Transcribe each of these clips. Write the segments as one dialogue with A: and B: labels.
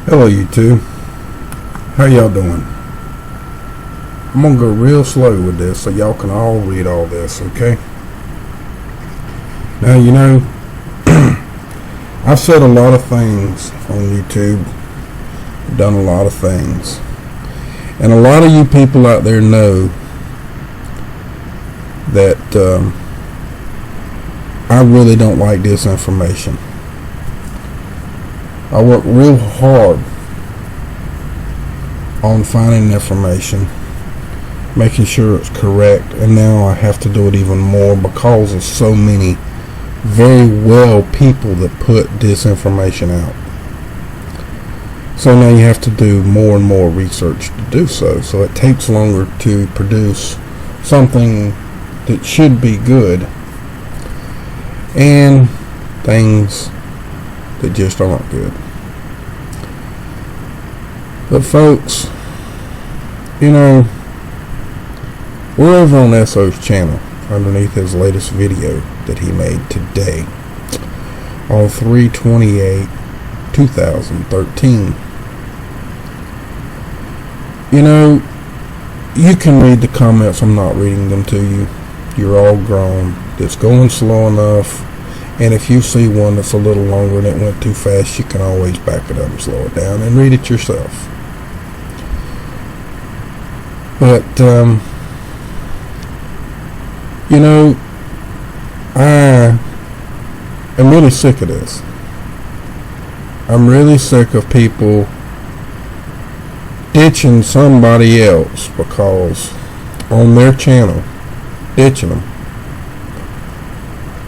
A: Hello YouTube, how y'all doing? I'm gonna go real slow with this so y'all can all read all this, okay? Now I've said a lot of things on YouTube, done a lot of things, and a lot of you people out there know that I really don't like disinformation. I work real hard on finding information, making sure it's correct, and now I have to do it even more because of so many very well people that put disinformation out. So now you have to do more and more research to do so. So it takes longer to produce something that should be good and things that just aren't good. But folks, we're over on SO's channel underneath his latest video that he made today on 3/28/2013. You can read the comments. I'm not reading them to you. You're all grown. It's going slow enough. And if you see one that's a little longer and it went too fast, you can always back it up and slow it down and read it yourself. But, I am really sick of this. I'm really sick of people ditching somebody else because on their channel, ditching them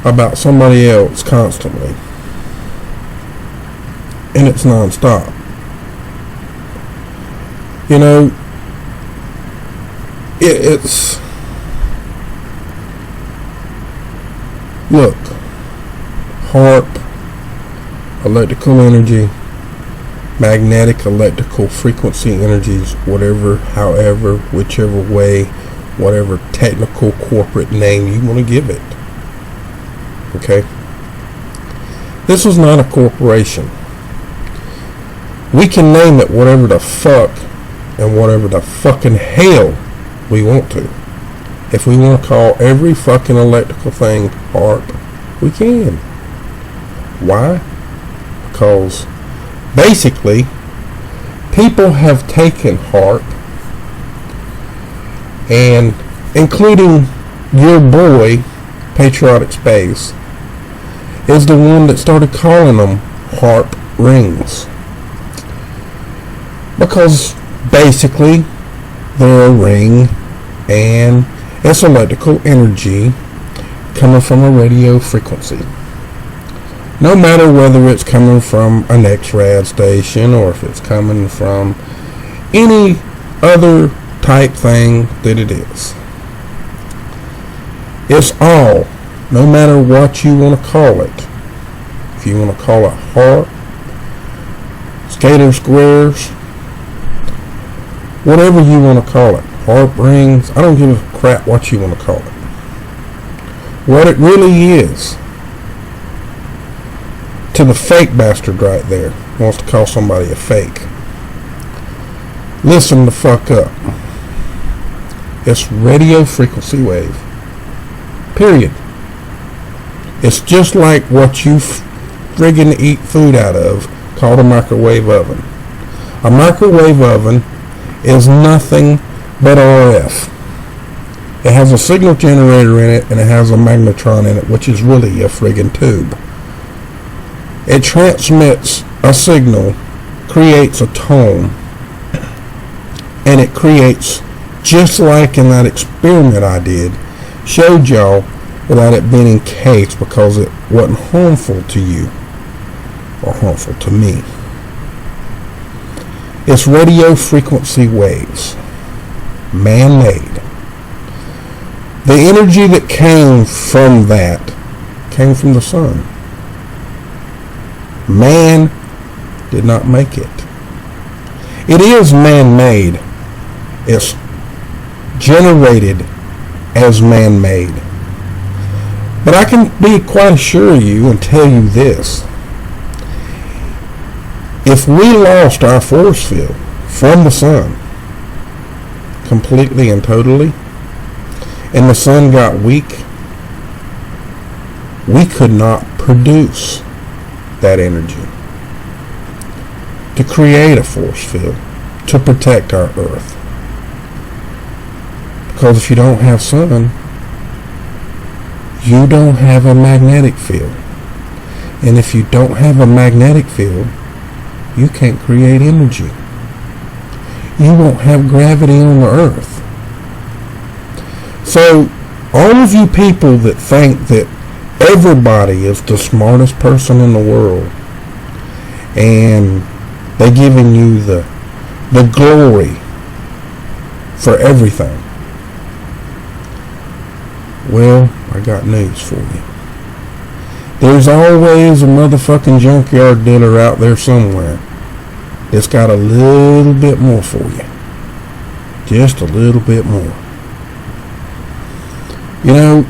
A: about somebody else constantly, and it's non-stop. It's look, HARP, electrical energy, magnetic electrical frequency energies, whatever, however, whichever way, whatever technical corporate name you want to give it. Okay? This is not a corporation. We can name it whatever the fuck and whatever the fucking hell we want to. If we want to call every fucking electrical thing HARP, we can. Why? Because basically people have taken HARP, and including your boy Patriotic Space is the one that started calling them HARP rings, because basically they're a ring and it's electrical energy coming from a radio frequency. No matter whether it's coming from an X-rad station or if it's coming from any other type thing that it is. It's all, no matter what you want to call it. If you want to call it HARP, skater squares, whatever you want to call it, HARP rings, I don't give a crap what you want to call it. What it really is, to the fake bastard right there, wants to call somebody a fake, listen the fuck up. It's radio frequency wave. Period. It's just like what you friggin' eat food out of, called a microwave oven. A microwave oven is nothing but RF. It has a signal generator in it, and it has a magnetron in it, which is really a friggin' tube. It transmits a signal, creates a tone, and it creates, just like in that experiment I did, showed y'all, without it being encased, because it wasn't harmful to you or harmful to me. It's radio frequency waves, man-made. The energy that came from that came from the sun. Man did not make it. It is man-made. It's generated as man-made. But I can be quite sure of you and tell you this. If we lost our force field from the sun completely and totally, and the sun got weak, we could not produce that energy to create a force field to protect our earth. Because if you don't have sun, you don't have a magnetic field. And if you don't have a magnetic field, you can't create energy. You won't have gravity on the earth. So, all of you people that think that everybody is the smartest person in the world, and they're giving you the glory for everything, well, I got news for you. There's always a motherfucking junkyard dealer out there somewhere that's got a little bit more for you. Just a little bit more. You know,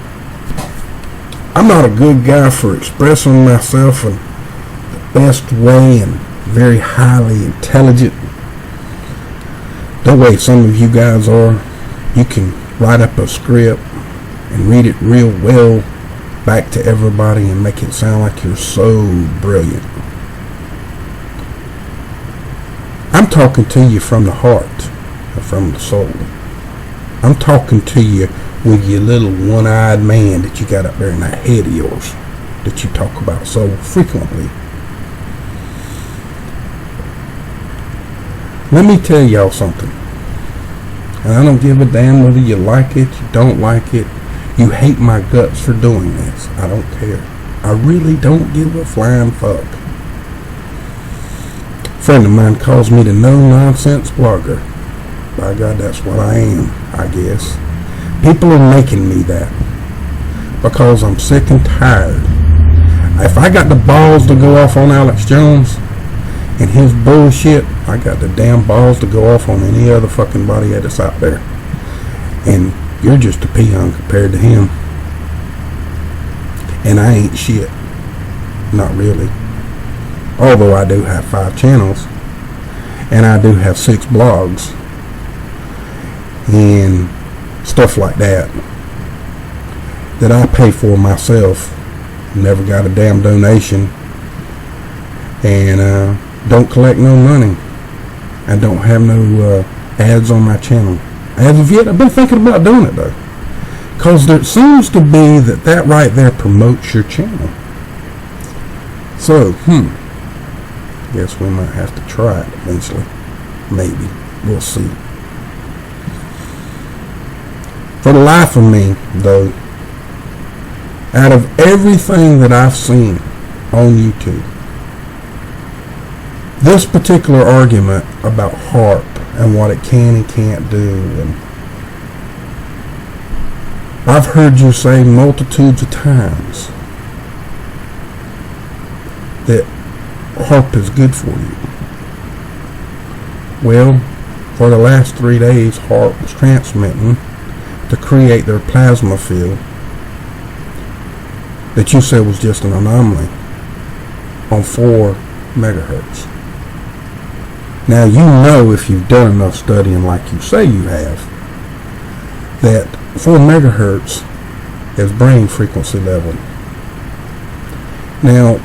A: I'm not a good guy for expressing myself in the best way and very highly intelligent. The way some of you guys are. You can write up a script and read it real well back to everybody and make it sound like you're so brilliant. I'm talking to you from the heart and from the soul. I'm talking to you with your little one-eyed man that you got up there in that head of yours that you talk about so frequently. Let me tell y'all something. And I don't give a damn whether you like it, you don't like it, you hate my guts for doing this. I don't care. I really don't give a flying fuck. A friend of mine calls me the no-nonsense blogger. By God, that's what I am, I guess. People are making me that because I'm sick and tired. If I got the balls to go off on Alex Jones and his bullshit, I got the damn balls to go off on any other fucking body that's out there. And you're just a peon compared to him. And I ain't shit. Not really. Although I do have 5 channels. And I do have 6 blogs. And stuff like that. That I pay for myself. Never got a damn donation. And don't collect no money. I don't have no ads on my channel. As of yet, I've been thinking about doing it though. Because there seems to be that right there promotes your channel. So, guess we might have to try it eventually. Maybe. We'll see. For the life of me, though, out of everything that I've seen on YouTube, this particular argument about HARP and what it can and can't do, and I've heard you say multitudes of times that HARP is good for you. Well, for the last 3 days, HARP was transmitting to create their plasma field that you said was just an anomaly on 4 megahertz. Now, you know, if you've done enough studying like you say you have, that 4 megahertz is brain frequency level. Now,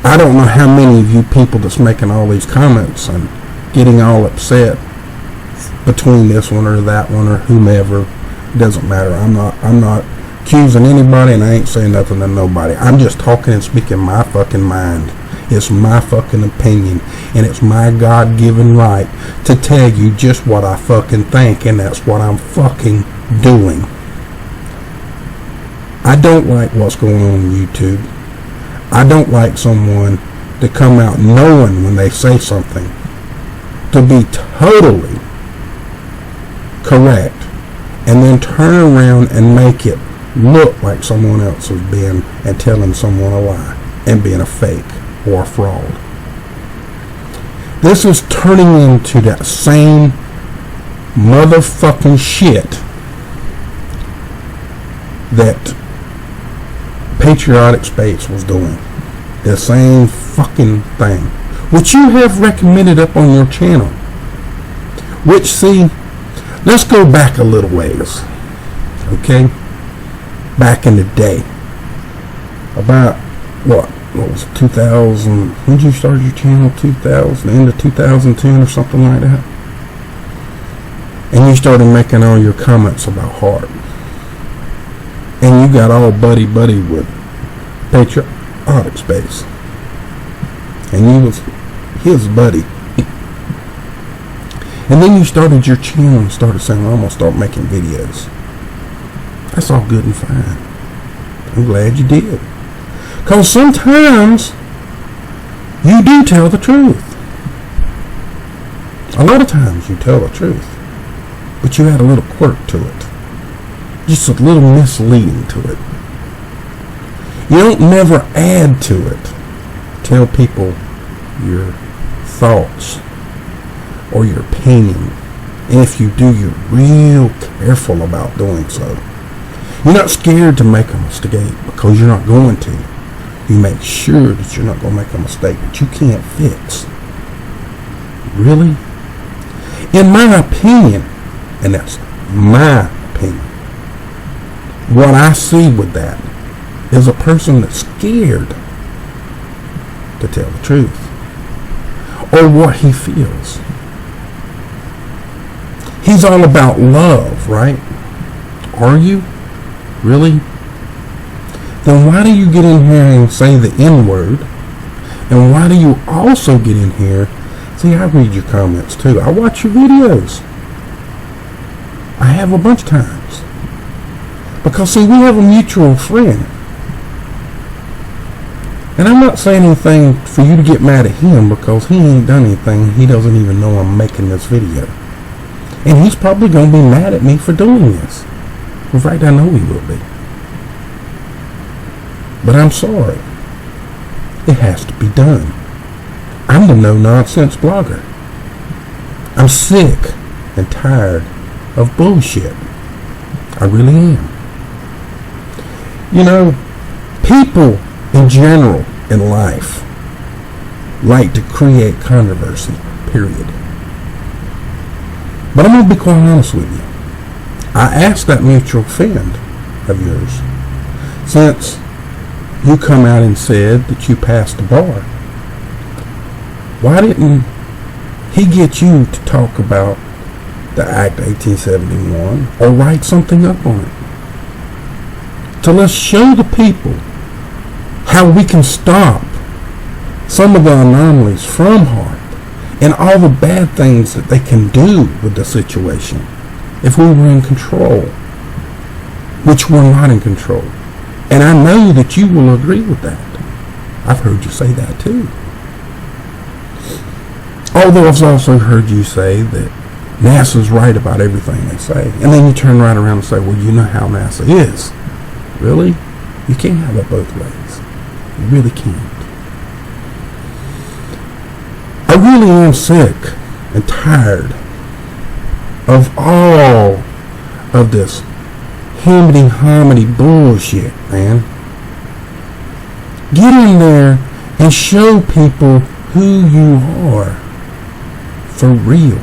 A: I don't know how many of you people that's making all these comments and getting all upset between this one or that one or whomever. It doesn't matter. I'm not accusing anybody, and I ain't saying nothing to nobody. I'm just talking and speaking my fucking mind. It's my fucking opinion, and it's my God-given right to tell you just what I fucking think, and that's what I'm fucking doing. I don't like what's going on YouTube. I don't like someone to come out knowing when they say something to be totally correct, and then turn around and make it look like someone else has been and telling someone a lie and being a fake or a fraud. This is turning into that same motherfucking shit that Patriotic Space was doing. The same fucking thing. which you have recommended up on your channel. Which, see, let's go back a little ways. Okay? Back in the day. About, what was it, 2000, when did you start your channel? 2000, end of 2010 or something like that? And you started making all your comments about HARP. And you got all buddy-buddy with Patriotic Space. And you was his buddy. And then you started your channel and started saying, I'm going to start making videos. That's all good and fine. I'm glad you did. Because sometimes you do tell the truth. A lot of times you tell the truth. But you add a little quirk to it. Just a little misleading to it. You don't never add to it. Tell people your thoughts or your opinion. And if you do, you're real careful about doing so. You're not scared to make a mistake because you're not going to. You make sure that you're not going to make a mistake that you can't fix. Really? In my opinion, and that's my opinion, what I see with that is a person that's scared to tell the truth or what he feels. He's all about love, right? Are you? Really? Then why do you get in here and say the N-word? And why do you also get in here? See, I read your comments too. I watch your videos. I have a bunch of times. Because, see, we have a mutual friend. And I'm not saying anything for you to get mad at him because he ain't done anything. He doesn't even know I'm making this video. And he's probably going to be mad at me for doing this. In fact, I know he will be. But I'm sorry. It has to be done. I'm the no-nonsense blogger. I'm sick and tired of bullshit. I really am. You know, people in general in life like to create controversy, period. But I'm going to be quite honest with you. I asked that mutual friend of yours, since you come out and said that you passed the bar, why didn't he get you to talk about the Act 1871 or write something up on it? So let's show the people how we can stop some of the anomalies from HARP and all the bad things that they can do with the situation if we were in control, which we're not in control. And I know that you will agree with that. I've heard you say that too. Although I've also heard you say that NASA's right about everything they say. And then you turn right around and say, well, you know how NASA is. Really? You can't have it both ways. You really can't. I really am sick and tired of all of this hominy bullshit, man. Get in there and show people who you are for real.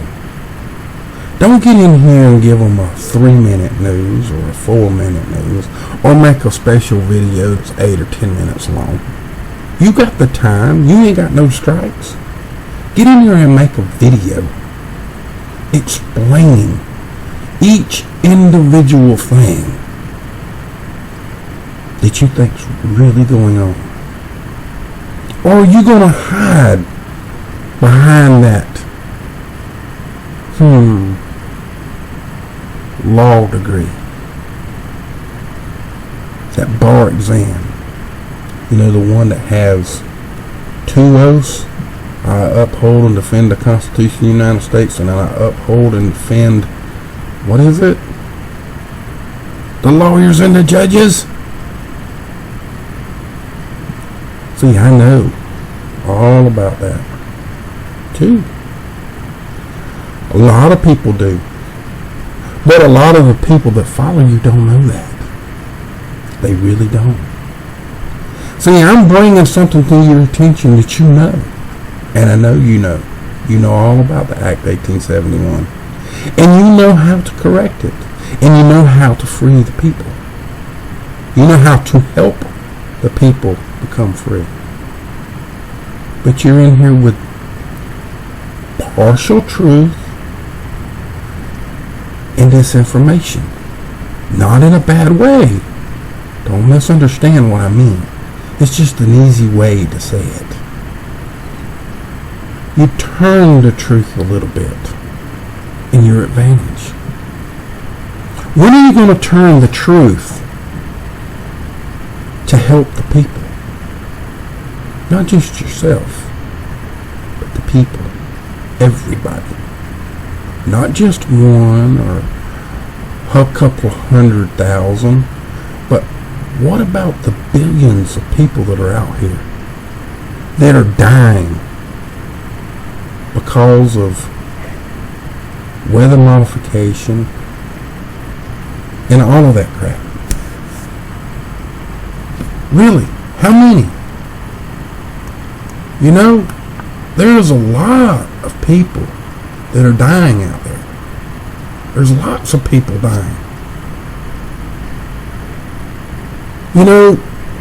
A: Don't get in here and give them a 3-minute news or a 4-minute news or make a special video that's 8 or 10 minutes long. You got the time. You ain't got no strikes. Get in here and make a video explaining each individual thing that you think's really going on. Or are you going to hide behind that law degree, that bar exam, you know, the one that has 2 oaths? I uphold and defend the Constitution of the United States, and then I uphold and defend, what is it? The lawyers and the judges? See, I know all about that too. A lot of people do. But a lot of the people that follow you don't know that. They really don't. See, I'm bringing something to your attention that you know. And I know you know. You know all about the Act 1871. And you know how to correct it. And you know how to free the people. You know how to help the people become free. But you're in here with partial truth and disinformation. Not in a bad way. Don't misunderstand what I mean. It's just an easy way to say it. You turn the truth a little bit in your advantage. When are you going to turn the truth to help the people? Not just yourself, but the people. Everybody. Not just one or a couple 100,000, but what about the billions of people that are out here that are dying because of weather modification and all of that crap? Really? How many? You know, there's a lot of people that are dying out there. There's lots of people dying. You know,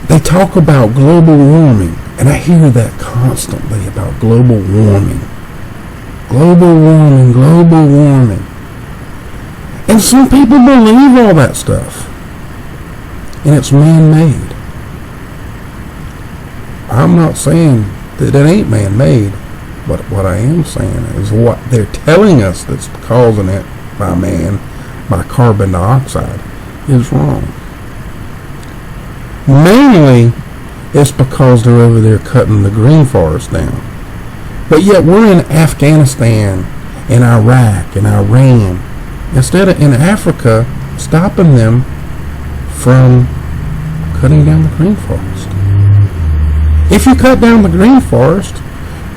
A: they talk about global warming, and I hear that constantly about global warming. Global warming, global warming. And some people believe all that stuff. And it's man-made. I'm not saying that it ain't man-made, but what I am saying is what they're telling us that's causing it by man, by carbon dioxide, is wrong. Mainly, it's because they're over there cutting the green forest down. But yet we're in Afghanistan and Iraq and Iran, instead of in Africa stopping them from cutting down the green forest. If you cut down the green forest,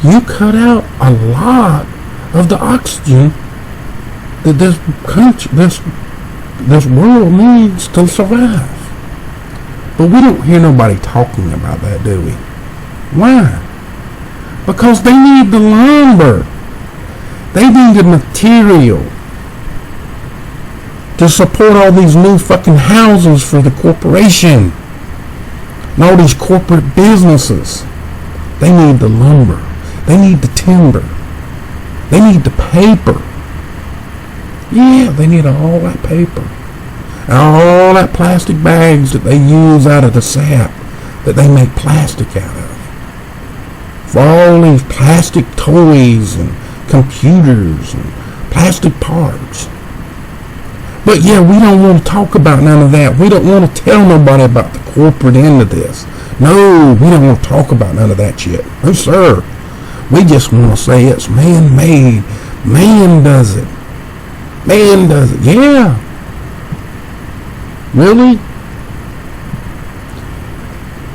A: you cut out a lot of the oxygen that this world needs to survive. But we don't hear nobody talking about that, do we? Why? Because they need the lumber. They need the material to support all these new fucking houses for the corporation and all these corporate businesses. They need the lumber. They need the timber. They need the paper. Yeah, they need all that paper. And all that plastic bags that they use out of the sap that they make plastic out of. For all these plastic toys and computers and plastic parts. But yeah, we don't want to talk about none of that. We don't want to tell nobody about the corporate end of this. No, we don't want to talk about none of that shit. No, sir. We just want to say it's man-made. Man does it. Man does it. Yeah. Really?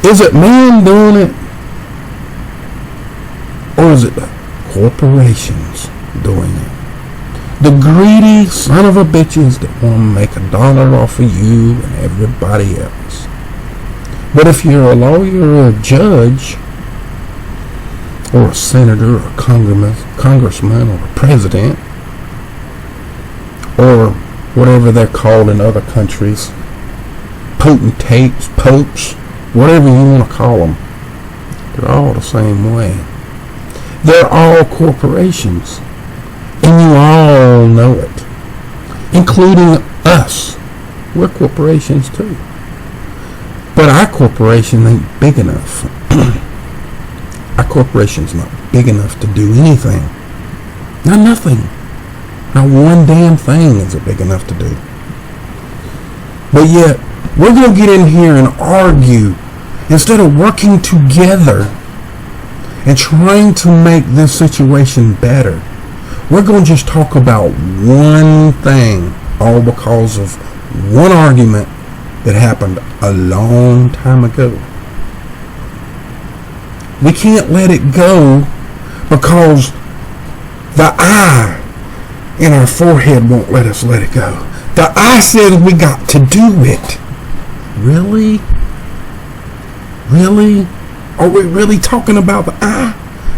A: Is it man doing it? Or is it the corporations doing it? The greedy son of a bitches that want to make $1 off of you and everybody else. But if you're a lawyer or a judge, or a senator, or a congressman, or a president, or whatever they're called in other countries, potentates, popes, whatever you want to call them, they're all the same way. They're all corporations, and you all know it, including us. We're corporations too. But our corporation ain't big enough. Our corporation's not big enough to do anything. Not nothing. Not one damn thing is it big enough to do. But yet, we're going to get in here and argue instead of working together and trying to make this situation better. We're going to just talk about one thing, all because of one argument that happened a long time ago. We can't let it go because the eye in our forehead won't let us let it go. The eye says we got to do it. Really? Really? Are we really talking about the eye?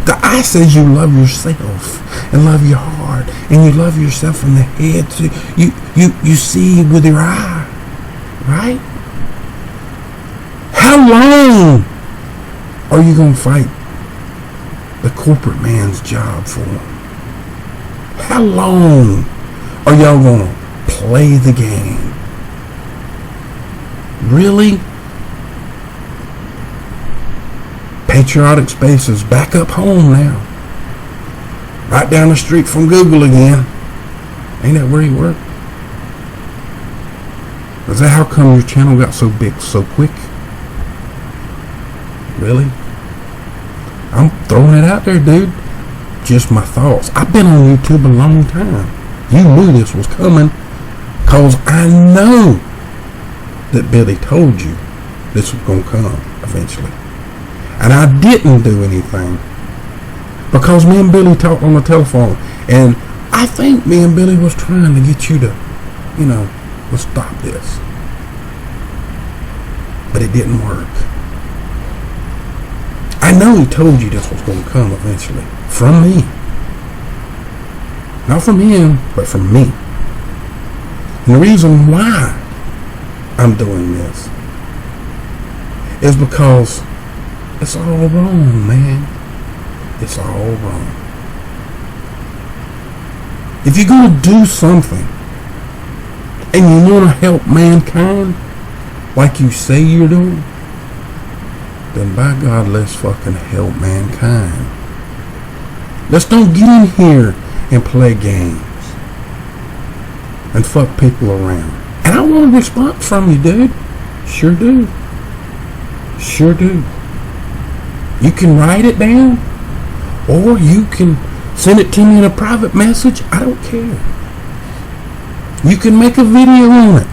A: The eye says you love yourself and love your heart, and you love yourself from the head to you see with your eye, right? How long are you gonna fight the corporate man's job for? How long are y'all gonna play the game? Really? Patriotic Spaces back up home now. Right down the street from Google again. Ain't that where you work? Is that how come your channel got so big so quick? Really? I'm throwing it out there, dude. Just my thoughts. I've been on YouTube a long time. You knew this was coming, cause I know that Billy told you this was gonna come eventually. And I didn't do anything because me and Billy talked on the telephone, and I think me and Billy was trying to get you to, to stop this. But it didn't work. I know he told you this was going to come eventually. From me. Not from him, but from me. And the reason why I'm doing this is because it's all wrong, man. It's all wrong. If you're going to do something and you want to help mankind like you say you're doing, then by God, let's fucking help mankind. Let's don't get in here and play games and fuck people around. And I want a response from you, dude. Sure do. Sure do. You can write it down, or you can send it to me in a private message. I don't care. You can make a video on it,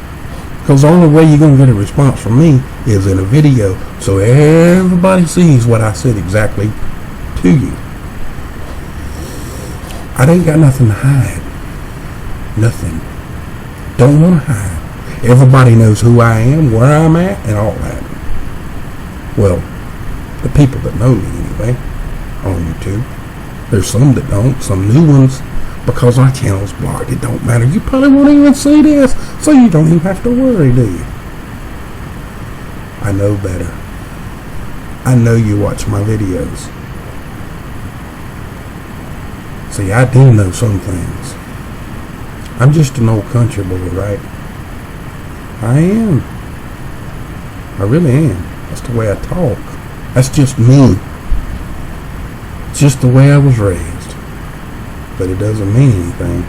A: because the only way you're going to get a response from me is in a video, so everybody sees what I said exactly to you. I ain't got nothing to hide. Nothing. Don't want to hide. Everybody knows who I am, where I'm at, and all that. Well, the people that know me anyway on YouTube. There's some that don't, some new ones, because our channel's blocked. It don't matter. You probably won't even see this, so you don't even have to worry, do you? I know better. I know you watch my videos. See, I do know some things. I'm just an old country boy, right? I am. I really am. That's the way I talk. That's just me. It's just the way I was raised. But it doesn't mean anything.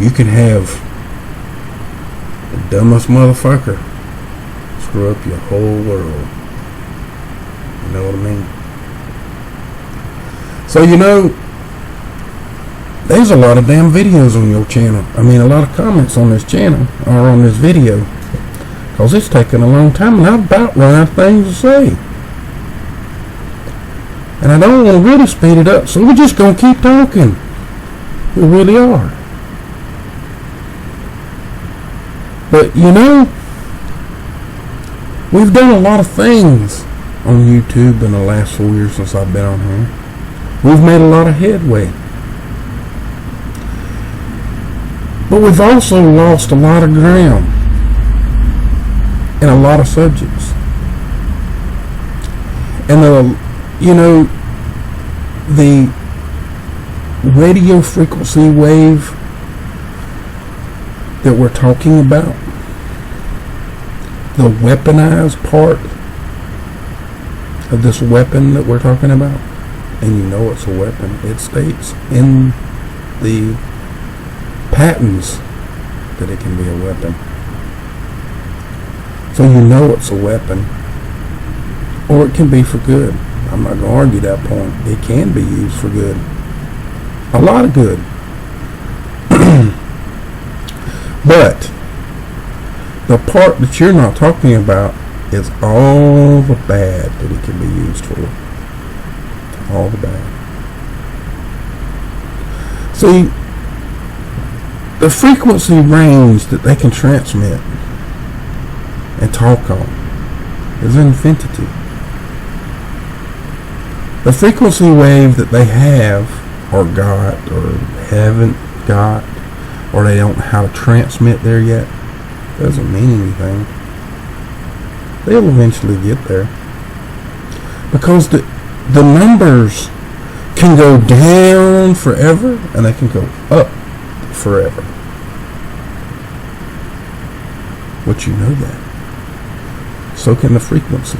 A: You can have the dumbest motherfucker screw up your whole world. You know what I mean? So, there's a lot of damn videos on your channel. I mean, a lot of comments on this channel or on this video, because it's taken a long time and I've about run out of things to say. And I don't want to really speed it up, so we're just going to keep talking. We really are. But, we've done a lot of things on YouTube in the last 4 years since I've been on here. We've made a lot of headway. But we've also lost a lot of ground in a lot of subjects. And the radio frequency wave that we're talking about, the weaponized part of this weapon that we're talking about, and it's a weapon. It states in the patents that it can be a weapon. So it's a weapon. Or it can be for good. I'm not going to argue that point. It can be used for good. A lot of good. But the part that you're not talking about is all the bad that it can be used for. All the bad. See, the frequency range that they can transmit and talk on is infinity. The frequency wave that they have, or got, or haven't got, or they don't know how to transmit there yet, doesn't mean anything. They'll eventually get there. Because the numbers can go down forever, and they can go up forever. But you know that. So can the frequency.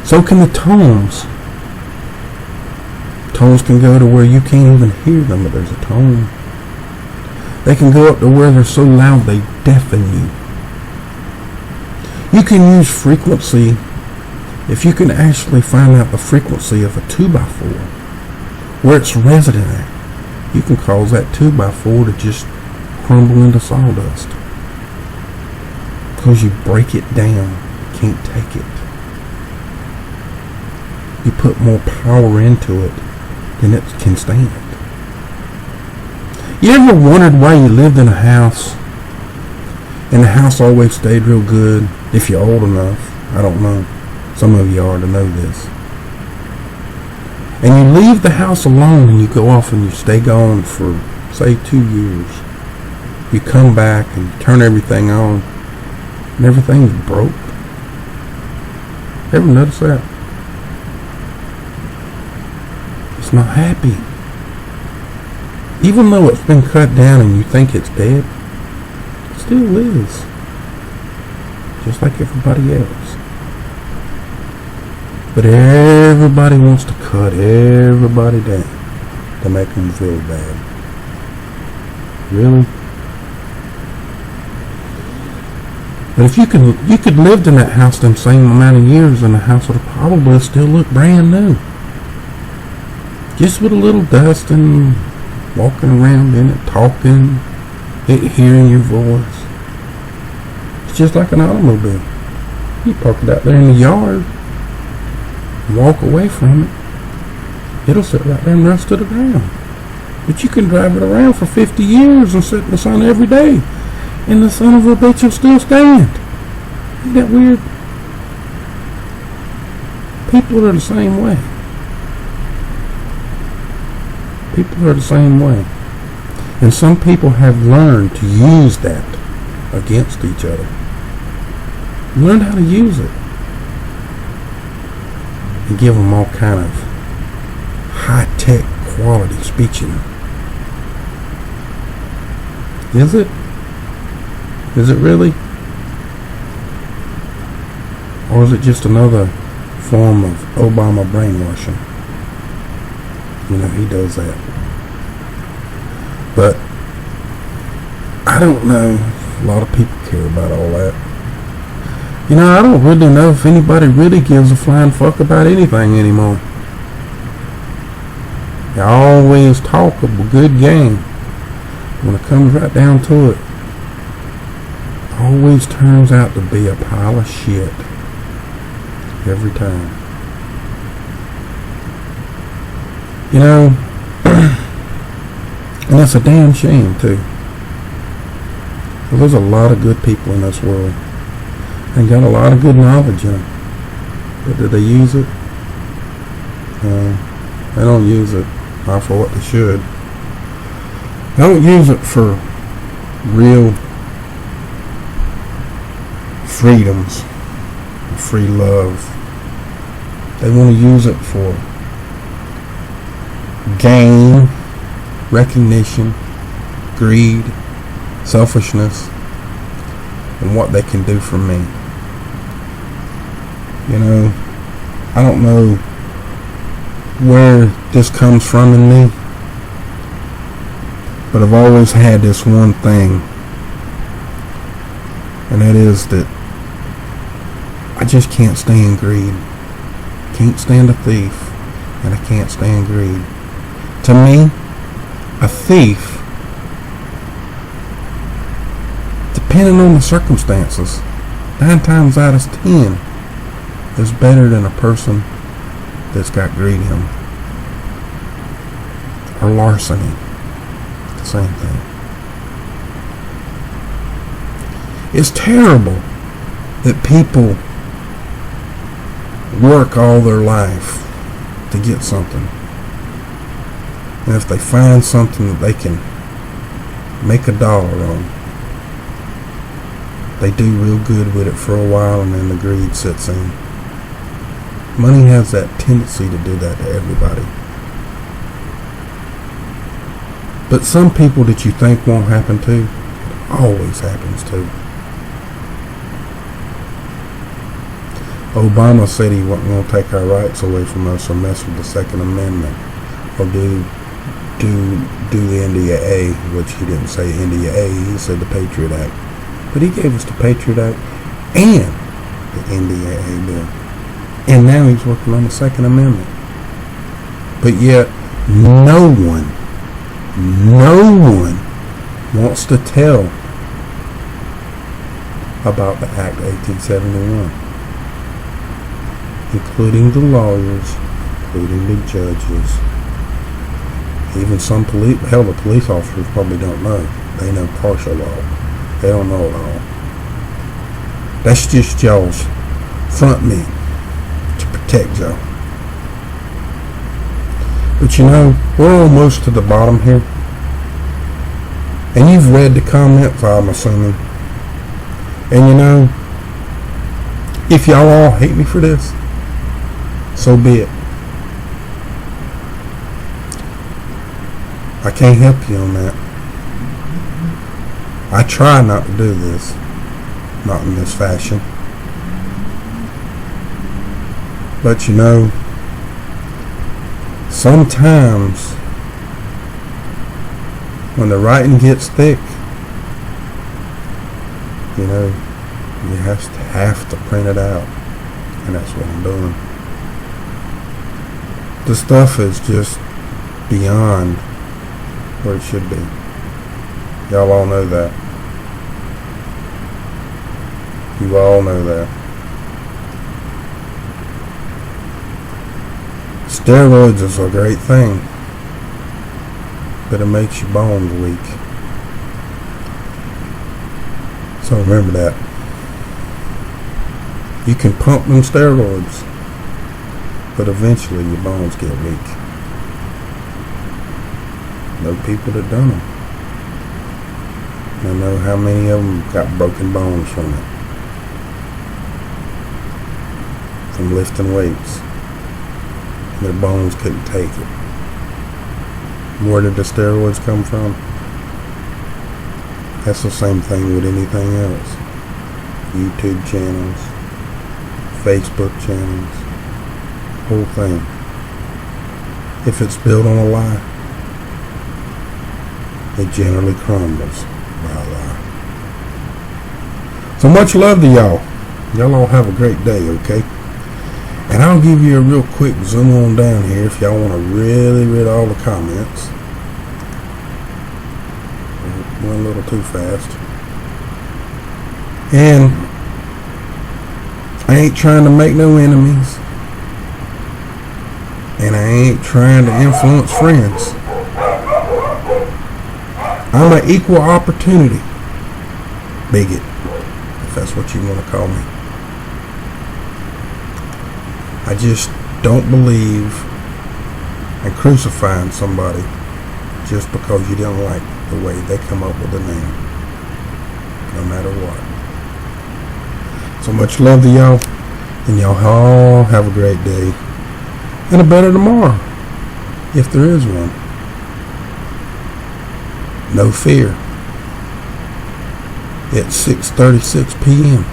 A: So can the tones. Tones can go to where you can't even hear them, but there's a tone. They can go up to where they're so loud they deafen you. You can use frequency if you can actually find out the frequency of a 2x4, where it's resident at. You can cause that 2x4 to just crumble into sawdust. Because you break it down, you can't take it. You put more power into it than it can stand. You ever wondered why you lived in a house and the house always stayed real good? If you're old enough, I don't know. Some of you are to know this. And you leave the house alone and you go off and you stay gone for, say, 2 years. You come back and turn everything on and everything's broke. Ever notice that? It's not happy. Even though it's been cut down and you think it's dead, it still is. Just like everybody else. But everybody wants to cut everybody down to make them feel bad. Really? But if you could lived in that house the same amount of years, and the house would probably still look brand new. Just with a little dust and walking around in it, talking, hearing your voice. It's just like an automobile. You park it out there in the yard and walk away from it. It'll sit right there and rust to the ground. But you can drive it around for 50 years and sit in the sun every day, and the son of a bitch will still stand. Isn't that weird? People are the same way. People are the same way. And some people have learned to use that against each other. Learn how to use it. And give them all kind of high-tech quality speeching. Is it? Is it really? Or is it just another form of Obama brainwashing? You know, he does that. But I don't know if a lot of people care about all that. You know, I don't really know if anybody really gives a flying fuck about anything anymore. They always talk of a good game. When it comes right down to it, always turns out to be a pile of shit. Every time. You know, and that's a damn shame too. There's a lot of good people in this world and got a lot of good knowledge in them. But do they use it? They don't use it not for what they should. They don't use it for real freedoms, free love. They want to use it for gain, recognition, greed, selfishness, and what they can do for me. You know, I don't know where this comes from in me, but I've always had this one thing, and that is that I just can't stand greed. Can't stand a thief, and I can't stand greed. To me, a thief, depending on the circumstances, 9 times out of 10 is better than a person that's got greed in them. Or larceny. The same thing. It's terrible that people work all their life to get something. And if they find something that they can make $1 on, they do real good with it for a while, and then the greed sets in. Money has that tendency to do that to everybody. But some people that you think won't happen to, it always happens to. Obama said he wasn't going to take our rights away from us or mess with the Second Amendment or do the NDAA, which he didn't say NDAA, he said the Patriot Act. But he gave us the Patriot Act and the NDAA bill. And now he's working on the Second Amendment. But yet, no one wants to tell about the Act 1871. Including the lawyers, including the judges, even some the police officers probably don't know. They know partial law. They don't know it all. That's just y'all's front men to protect y'all. But you know, we're almost to the bottom here. And you've read the comments, I'm assuming. And you know, if y'all all hate me for this, so be it. I can't help you on that. I try not to do this. Not in this fashion. But you know, sometimes when the writing gets thick, you know, you have to print it out. And that's what I'm doing. The stuff is just beyond where it should be. Y'all all know that. You all know that. Steroids is a great thing, but it makes your bones weak. So remember that. You can pump them steroids, but eventually your bones get weak. Know people that done them. I know how many of them got broken bones from it. From lifting weights. Their bones couldn't take it. Where did the steroids come from? That's the same thing with anything else. YouTube channels, Facebook channels, whole thing. If it's built on a lie, it generally crumbles by a lie. So much love to y'all. Y'all all have a great day, okay? And I'll give you a real quick zoom on down here if y'all want to really read all the comments. Went a little too fast. And I ain't trying to make no enemies. And I ain't trying to influence friends. I'm an equal opportunity bigot, if that's what you want to call me. I just don't believe in crucifying somebody just because you don't like the way they come up with a name, no matter what. So much love to y'all, and y'all all have a great day and a better tomorrow, if there is one. No fear. It's 6:36 p.m.